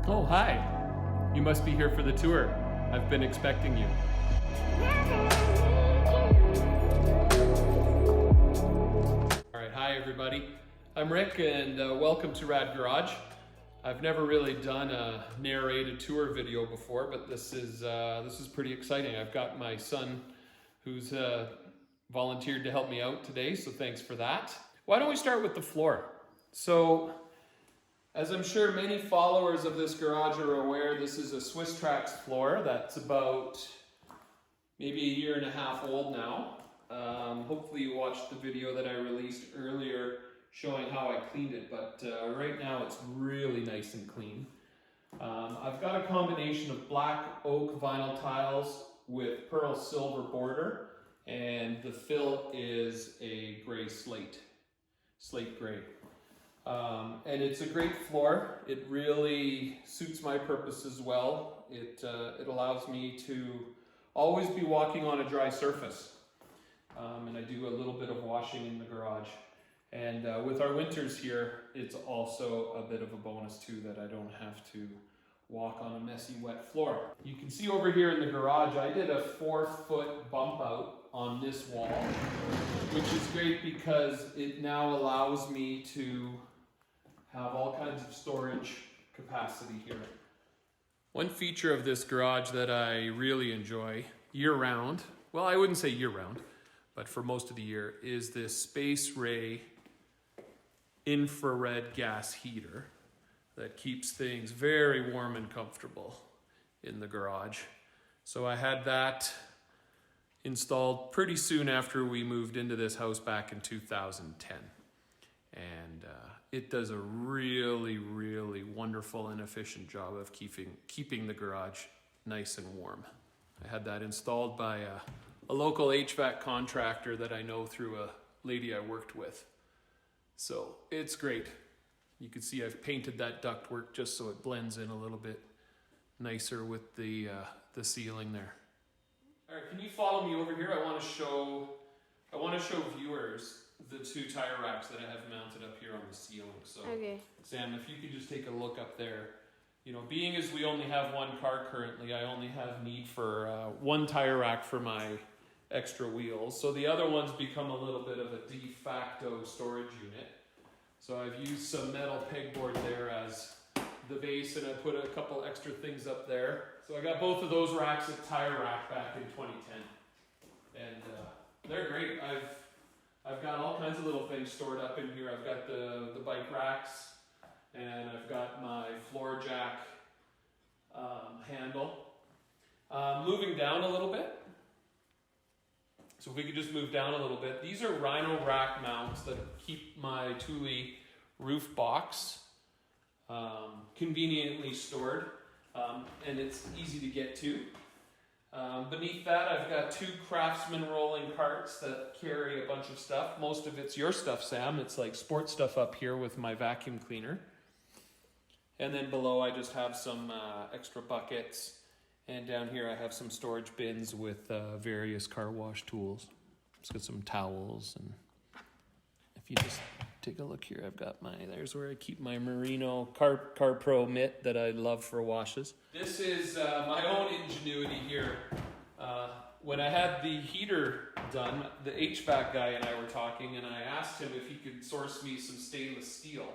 Oh, hi. You must be here for the tour. I've been expecting you. All right, hi everybody. I'm Rick and welcome to Rad Garage. I've never really done a narrated tour video before, but this is pretty exciting. I've got my son who's volunteered to help me out today, so thanks for that. Why don't we start with the floor? So, as I'm sure many followers of this garage are aware, this is a swisstrax floor that's about maybe a year and a half old now. Hopefully you watched the video that I released earlier showing how I cleaned it, but right now it's really nice and clean. I've got a combination of black oak vinyl tiles with pearl silver border, and the fill is a gray slate gray. And it's a great floor. It really suits my purposes well. It allows me to always be walking on a dry surface. And I do a little bit of washing in the garage. And with our winters here, it's also a bit of a bonus too that I don't have to walk on a messy wet floor. You can see over here in the garage, I did a 4-foot bump out on this wall, which is great because it now allows me to have all kinds of storage capacity here. One feature of this garage that I really enjoy year-round, well, I wouldn't say year-round, but for most of the year, is this Space Ray infrared gas heater that keeps things very warm and comfortable in the garage. So I had that installed pretty soon after we moved into this house back in 2010. And it does a really, really wonderful and efficient job of keeping the garage nice and warm. I had that installed by a local HVAC contractor that I know through a lady I worked with. So it's great. You can see I've painted that ductwork just so it blends in a little bit nicer with the ceiling there. All right, can you follow me over here? I want to show viewers the 2 tire racks that I have mounted up here on the ceiling. So, okay. Sam, if you could just take a look up there. You know, being as we only have one car currently, I only have need for 1 tire rack for my extra wheels. So the other ones become a little bit of a de facto storage unit. So I've used some metal pegboard there as the base, and I put a couple extra things up there. So I got both of those racks at Tire Rack back in 2010. And they're great. I've got all kinds of little things stored up in here. I've got the bike racks, and I've got my floor jack handle. Moving down a little bit. So if we could just move down a little bit. These are Rhino rack mounts that keep my Thule roof box conveniently stored, and it's easy to get to. Beneath that, I've got 2 Craftsman rolling carts that carry a bunch of stuff. Most of it's your stuff, Sam. It's like sport stuff up here with my vacuum cleaner. And then below, I just have some extra buckets. And down here, I have some storage bins with various car wash tools. Just got some towels. And if you just take a look here, I've got there's where I keep my Merino Car Pro mitt that I love for washes. This is my own ingenuity here. When I had the heater done, the HVAC guy and I were talking, and I asked him if he could source me some stainless steel.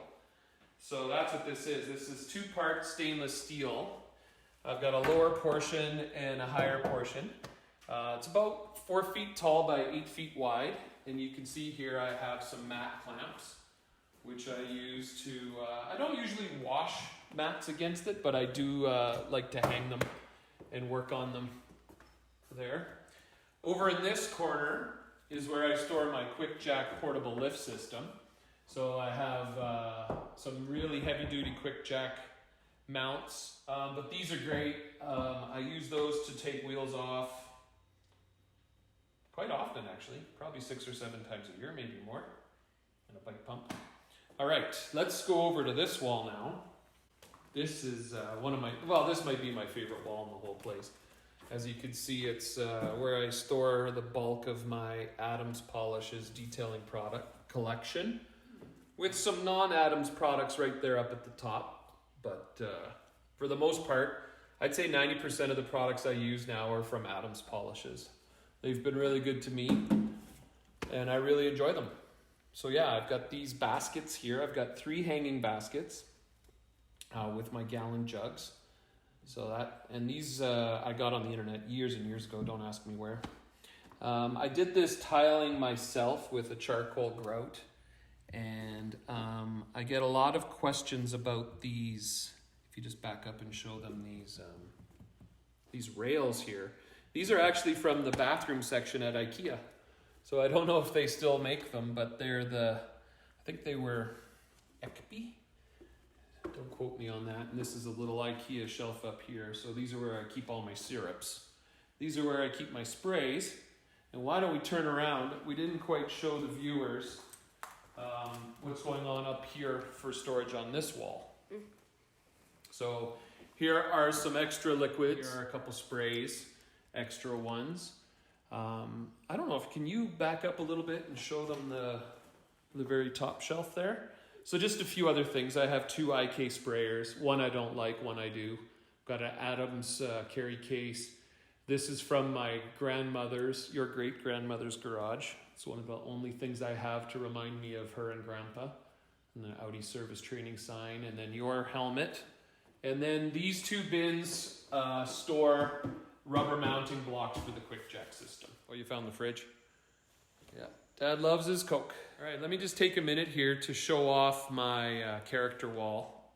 So that's what this is. This is 2-part stainless steel. I've got a lower portion and a higher portion. It's about 4 feet tall by 8 feet wide. And you can see here I have some mat clamps, which I use to, I don't usually wash mats against it, but I do like to hang them and work on them there. Over in this corner is where I store my Quick Jack portable lift system. So I have some really heavy duty Quick Jack mounts, but these are great. I use those to take wheels off quite often, actually, probably 6 or 7 times a year, maybe more, and a bike pump. All right, let's go over to this wall now. This is this might be my favorite wall in the whole place. As you can see, it's where I store the bulk of my Adams Polishes detailing product collection, with some non-Adams products right there up at the top. But For the most part, I'd say 90% of the products I use now are from Adams Polishes. They've been really good to me, and I really enjoy them. So yeah, I've got these baskets here. I've got 3 hanging baskets with my gallon jugs. So that, and these I got on the internet years and years ago. Don't ask me where. I did this tiling myself with a charcoal grout, and I get a lot of questions about these. If you just back up and show them these rails here. These are actually from the bathroom section at IKEA. So I don't know if they still make them, but they're I think they were Ekby. Don't quote me on that. And this is a little IKEA shelf up here. So these are where I keep all my syrups. These are where I keep my sprays. And why don't we turn around? We didn't quite show the viewers what's going on up here for storage on this wall. So here are some extra liquids. Here are a couple sprays, extra ones. I don't know if, can you back up a little bit and show them the very top shelf there? So just a few other things. I have 2 IK sprayers. One I don't like, one I do. Got an Adams carry case. This is from my grandmother's, your great-grandmother's garage. It's one of the only things I have to remind me of her and Grandpa. And the Audi service training sign, and then your helmet. And then these 2 bins store rubber mounting blocks for the quick jack system. Oh, you found the fridge? Yeah. Dad loves his Coke. All right, let me just take a minute here to show off my character wall.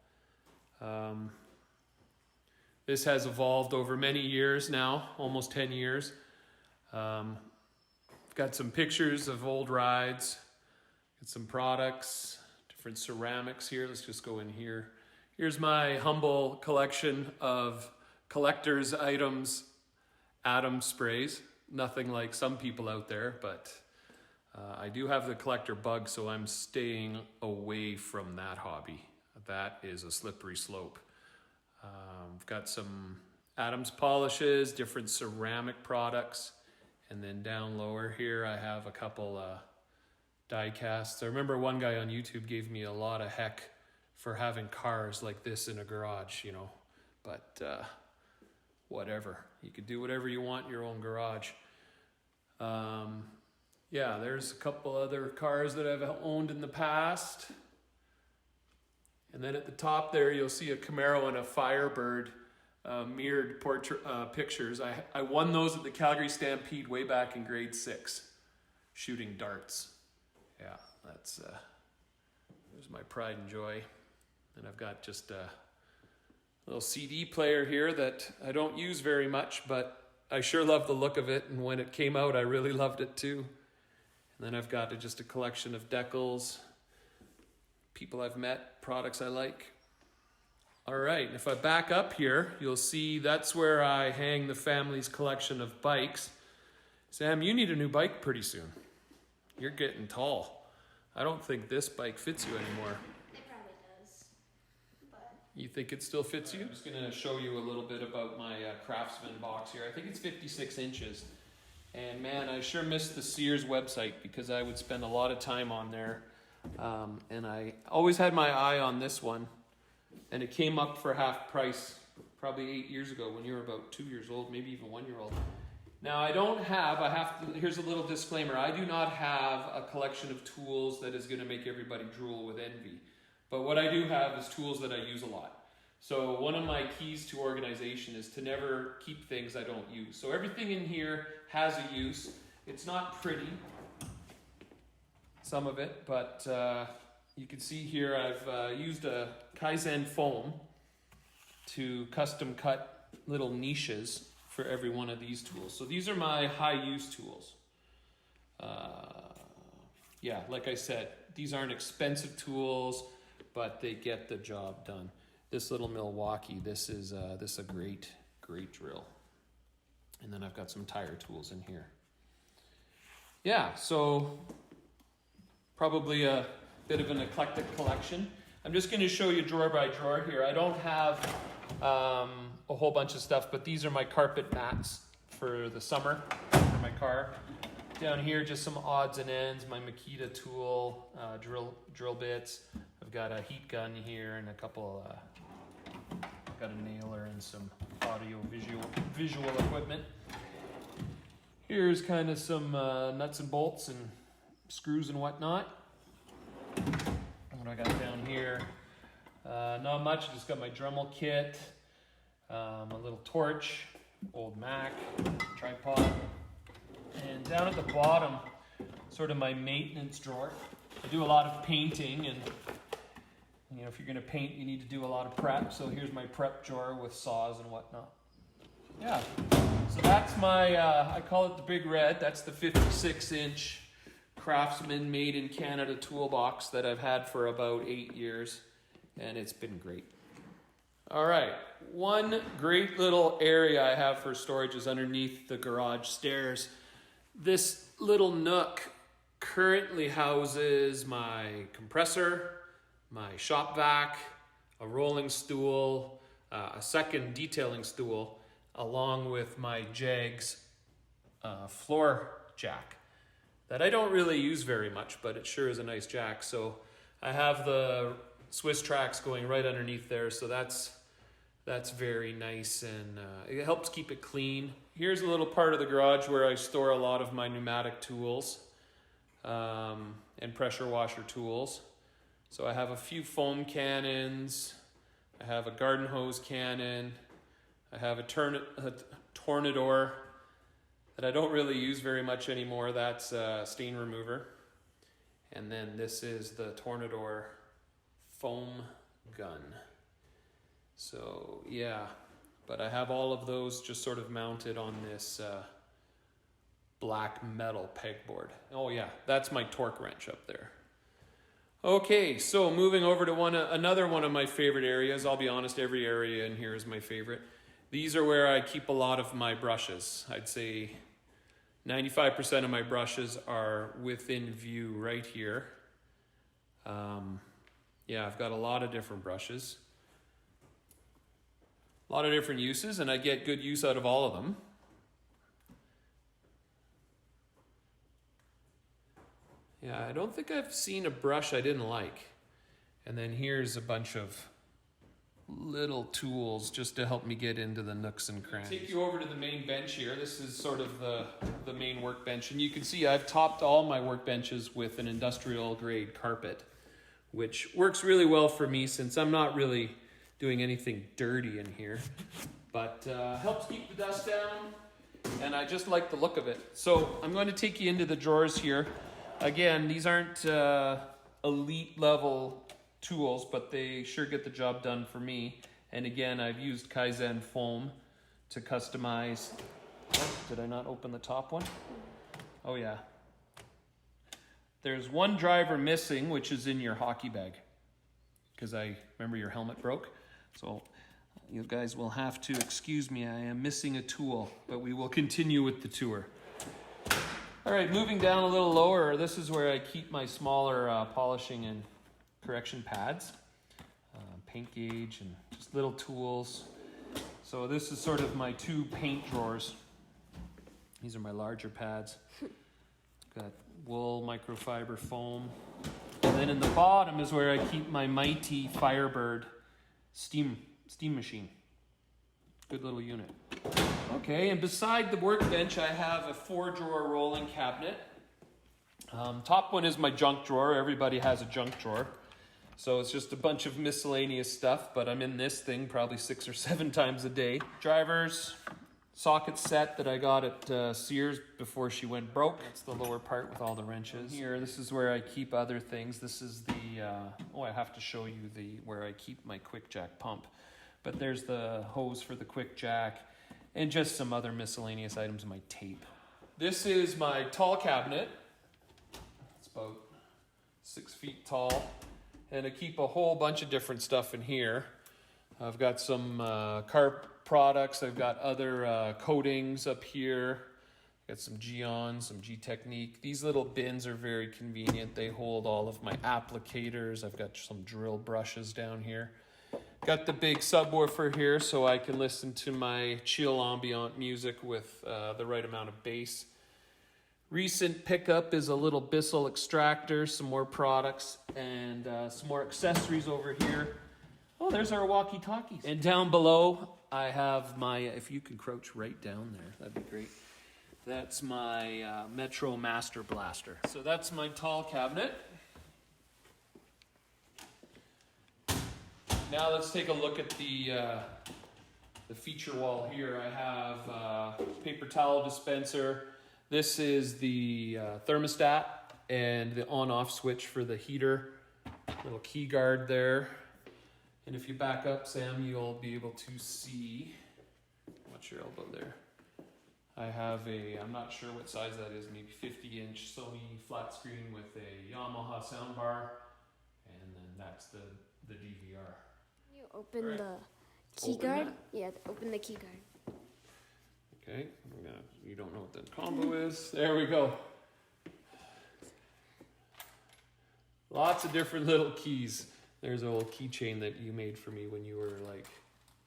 This has evolved over many years now, almost 10 years. I've got some pictures of old rides, got some products, different ceramics here. Let's just go in here. Here's my humble collection of collector's items, Adams sprays. Nothing like some people out there, but I do have the collector bug, so I'm staying away from that hobby. That is a slippery slope. I've got some Adams polishes, different ceramic products, and then down lower here I have a couple die casts. I remember one guy on YouTube gave me a lot of heck for having cars like this in a garage, you know, but whatever. You could do whatever you want in your own garage. Yeah, there's a couple other cars that I've owned in the past. And then at the top there, you'll see a Camaro and a Firebird mirrored pictures. I won those at the Calgary Stampede way back in grade 6, shooting darts. Yeah, that's there's my pride and joy. And I've got just a little CD player here that I don't use very much, but I sure love the look of it. And when it came out, I really loved it too. And then I've got just a collection of decals, people I've met, products I like. All right, if I back up here, you'll see that's where I hang the family's collection of bikes. Sam, you need a new bike pretty soon. You're getting tall. I don't think this bike fits you anymore. It probably does. But You think it still fits you? I'm just going to show you a little bit about my Craftsman box here. I think it's 56 inches. And man, I sure miss the Sears website because I would spend a lot of time on there. And I always had my eye on this one. And it came up for half price probably 8 years ago when you were about 2 years old, maybe even 1 year old. Now here's a little disclaimer. I do not have a collection of tools that is going to make everybody drool with envy. But what I do have is tools that I use a lot. So one of my keys to organization is to never keep things I don't use. So everything in here has a use. It's not pretty, some of it, but you can see here I've used a Kaizen foam to custom cut little niches for every one of these tools. So these are my high use tools. Yeah, like I said, these aren't expensive tools, but they get the job done. This little Milwaukee, this is a great drill. And then I've got some tire tools in here. Yeah, so probably a bit of an eclectic collection. I'm just going to show you drawer by drawer here. I don't have a whole bunch of stuff, but these are my carpet mats for the summer for my car. Down here, just some odds and ends, my Makita tool, drill bits. I've got a heat gun here and a couple got a nailer and some audio visual equipment. Here's kind of some nuts and bolts and screws and whatnot. What I got down here, not much, just got my Dremel kit, a little torch, old Mac, tripod, and down at the bottom, sort of my maintenance drawer. I do a lot of painting, and you know, if you're going to paint, you need to do a lot of prep, so here's my prep drawer with saws and whatnot. Yeah, so that's my, I call it the Big Red, that's the 56-inch Craftsman made in Canada toolbox that I've had for about 8 years, and it's been great. All right, one great little area I have for storage is underneath the garage stairs. This little nook currently houses my compressor, my shop vac, a rolling stool, a second detailing stool, along with my Jags floor jack that I don't really use very much, but it sure is a nice jack. So I have the swisstrax going right underneath there, so that's very nice, and it helps keep it clean. Here's a little part of the garage where I store a lot of my pneumatic tools and pressure washer tools. So I have a few foam cannons, I have a garden hose cannon, I have a Tornador that I don't really use very much anymore. That's a stain remover. And then this is the Tornador foam gun. So yeah, but I have all of those just sort of mounted on this black metal pegboard. Oh yeah, that's my torque wrench up there. Okay, so moving over to another one of my favorite areas. I'll be honest, every area in here is my favorite. These are where I keep a lot of my brushes. I'd say 95% of my brushes are within view right here. Yeah, I've got a lot of different brushes. A lot of different uses, and I get good use out of all of them. Yeah, I don't think I've seen a brush I didn't like. And then here's a bunch of little tools just to help me get into the nooks and crannies. Take you over to the main bench here. This is sort of the main workbench, and you can see I've topped all my workbenches with an industrial grade carpet, which works really well for me since I'm not really doing anything dirty in here, but helps keep the dust down, and I just like the look of it. So I'm going to take you into the drawers here. Again, these aren't elite level tools, but they sure get the job done for me. And again, I've used Kaizen foam to customize. Oh, did I not open the top one? Oh yeah. There's one driver missing, which is in your hockey bag, because I remember your helmet broke. So you guys will have to excuse me, I am missing a tool, but we will continue with the tour. All right, moving down a little lower, this is where I keep my smaller polishing and correction pads, paint gauge, and just little tools. So this is sort of my two paint drawers. These are my larger pads. Got wool, microfiber foam. And then in the bottom is where I keep my Mighty Firebird steam machine. Good little unit. Okay, and beside the workbench, I have a 4-drawer rolling cabinet. Top one is my junk drawer. Everybody has a junk drawer. So it's just a bunch of miscellaneous stuff, but I'm in this thing probably 6 or 7 times a day. Drivers, socket set that I got at Sears before she went broke. That's the lower part with all the wrenches. Here, this is where I keep other things. This is the, I have to show you where I keep my quick jack pump. But there's the hose for the quick jack and just some other miscellaneous items, my tape. This is my tall cabinet. It's about 6 feet tall. And I keep a whole bunch of different stuff in here. I've got some car products. I've got other coatings up here. Got some Geon, some G-Technique. These little bins are very convenient. They hold all of my applicators. I've got some drill brushes down here. Got the big subwoofer here so I can listen to my chill ambient music with the right amount of bass. Recent pickup is a little Bissell extractor, some more products, and some more accessories over here. Oh, there's our walkie-talkies. And down below, I have my, if you can crouch right down there, that'd be great. That's my Metro Master Blaster. So that's my tall cabinet. Now let's take a look at the feature wall here. I have paper towel dispenser. This is the thermostat and the on-off switch for the heater. Little key guard there. And if you back up, Sam, you'll be able to see, watch your elbow there. I have a, I'm not sure what size that is, maybe 50-inch Sony flat screen with a Yamaha soundbar. And then that's the DVR. You open Right. the key Open guard? that? Yeah, open the key guard. Okay, you don't know what that combo is. There we go. Lots of different little keys. There's a little keychain that you made for me when you were like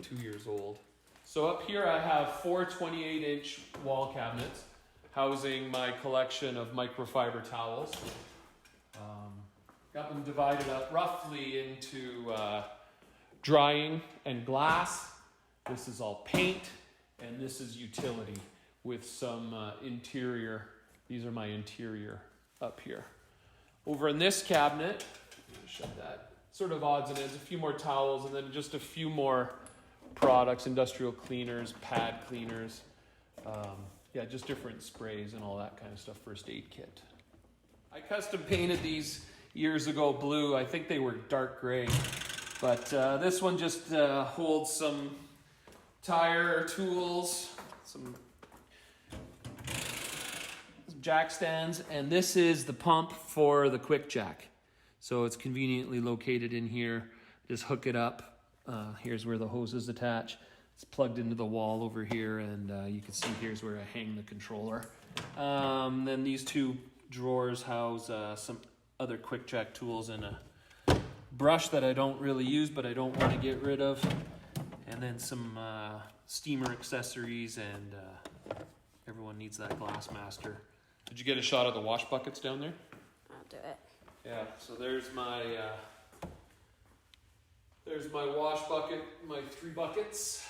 2 years old. So up here I have 4 28-inch wall cabinets housing my collection of microfiber towels. Got them divided up roughly into drying and glass. This is all paint, and this is utility with some interior. These are my interior up here. Over in this cabinet, shut that, sort of odds and ends, a few more towels, and then just a few more products, industrial cleaners, pad cleaners, yeah, just different sprays and all that kind of stuff, first aid kit. I custom painted these years ago blue. I think they were dark gray, but this one just holds some tire tools, some jack stands, and this is the pump for the quick jack. So it's conveniently located in here. Just hook it up. Here's where the hoses attach. It's plugged into the wall over here, and you can see here's where I hang the controller. Then these two drawers house some other quick jack tools and a brush that I don't really use, but I don't want to get rid of. And then some steamer accessories, and everyone needs that Glass Master. Did you get a shot of the wash buckets down there? I'll do it. Yeah, so there's my wash bucket, my 3 buckets.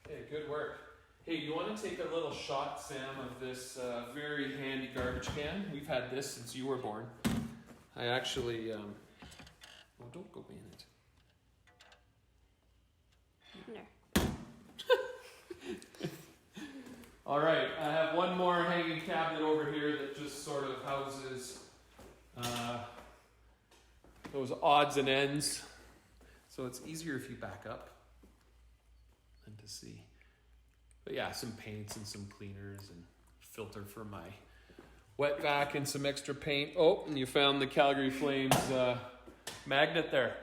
Okay, good work. Hey, you want to take a little shot, Sam, of this very handy garbage can? We've had this since you were born. I actually, oh, don't go in it. No. All right, I have one more hanging cabinet over here that just sort of houses those odds and ends. So it's easier if you back up and to see. But yeah, some paints and some cleaners and filter for my wet vac and some extra paint. Oh, and you found the Calgary Flames magnet there.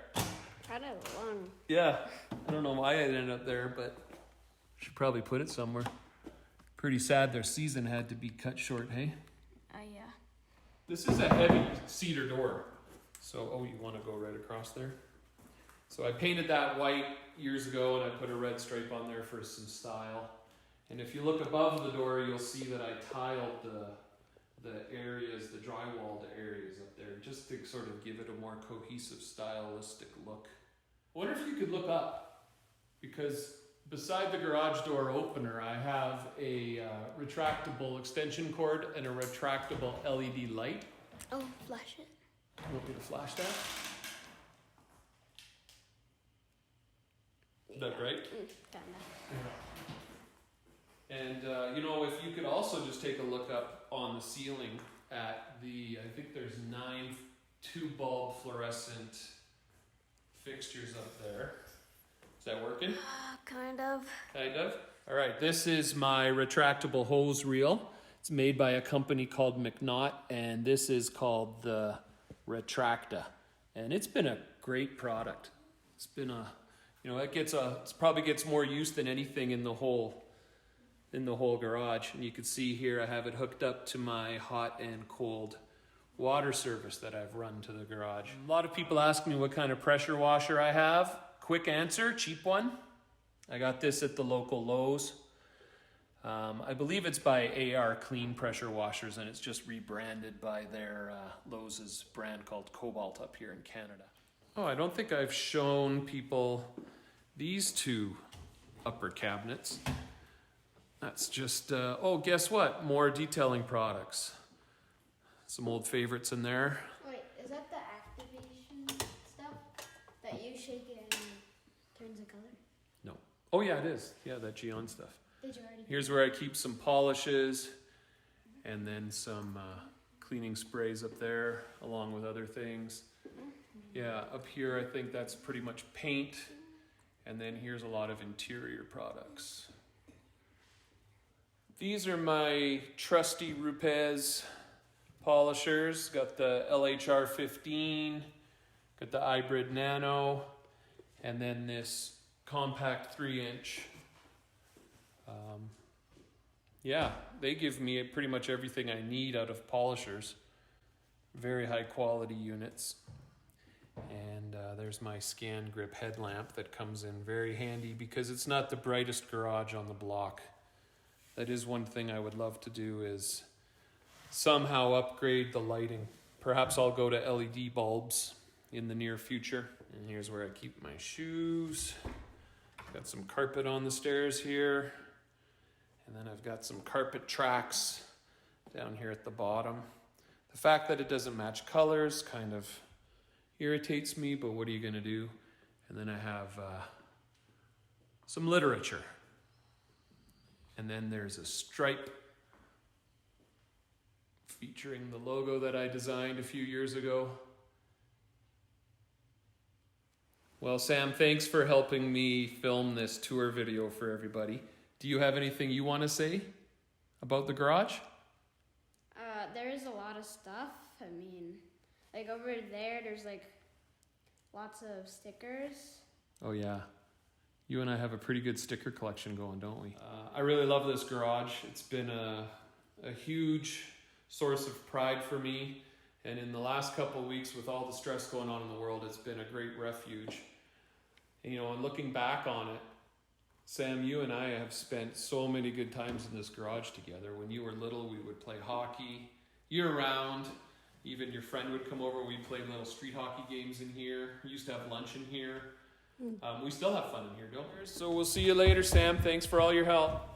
Kind of long. Yeah, I don't know why it ended up there, but should probably put it somewhere. Pretty sad their season had to be cut short, hey? Yeah. This is a heavy cedar door. So, oh, you want to go right across there? So I painted that white years ago, and I put a red stripe on there for some style. And if you look above the door, you'll see that I tiled the areas, the drywalled areas up there, just to sort of give it a more cohesive, stylistic look. I wonder if you could look up, because beside the garage door opener, I have a retractable extension cord and a retractable LED light. Oh, flash it. You want me to flash that? Is that right? Kinda. And, you know, if you could also just take a look up on the ceiling at I think there's 9 2-bulb fluorescent fixtures up there. Is that working? Kind of. Kind of. All right, this is my retractable hose reel. It's made by a company called McNaught, and this is called the Retracta. And it's been a great product. It's been it probably gets more use than anything in the whole garage. And you can see here I have it hooked up to my hot and cold water service that I've run to the garage. A lot of people ask me what kind of pressure washer I have. Quick answer, cheap one. I got this at the local Lowe's. I believe it's by AR Clean Pressure Washers, and it's just rebranded by their Lowe's brand called Cobalt up here in Canada. Oh, I don't think I've shown people these two upper cabinets. That's just, oh, guess what? More detailing products. Some old favorites in there. Wait, is that the activation stuff? That you shake it and it turns the color? No. Oh, yeah, it is. Yeah, that Gion stuff. Did you already? Here's where I keep some polishes and then some cleaning sprays up there, along with other things. Yeah, up here I think that's pretty much paint, and then here's a lot of interior products. These are my trusty Rupes polishers. Got the LHR 15, got the iBrid Nano, and then this compact 3-inch. Yeah, they give me pretty much everything I need out of polishers. Very high quality units. And there's my scan grip headlamp that comes in very handy because it's not the brightest garage on the block. That is one thing I would love to do, is somehow upgrade the lighting. Perhaps I'll go to LED bulbs in the near future. And here's where I keep my shoes. Got some carpet on the stairs here. And then I've got some carpet tracks down here at the bottom. The fact that it doesn't match colors kind of irritates me, but what are you going to do? And then I have some literature. And then there's a stripe featuring the logo that I designed a few years ago. Well, Sam, thanks for helping me film this tour video for everybody. Do you have anything you want to say about the garage? There is a lot of stuff. I mean, like over there, there's like lots of stickers. Oh yeah, you and I have a pretty good sticker collection going, don't we? I really love this garage. It's been a huge source of pride for me, and in the last couple of weeks with all the stress going on in the world, it's been a great refuge. And, you know, and looking back on it, Sam, you and I have spent so many good times in this garage together. When you were little, we would play hockey year-round. Even your friend would come over. We'd play little street hockey games in here. We used to have lunch in here. We still have fun in here, don't we? So we'll see you later, Sam. Thanks for all your help.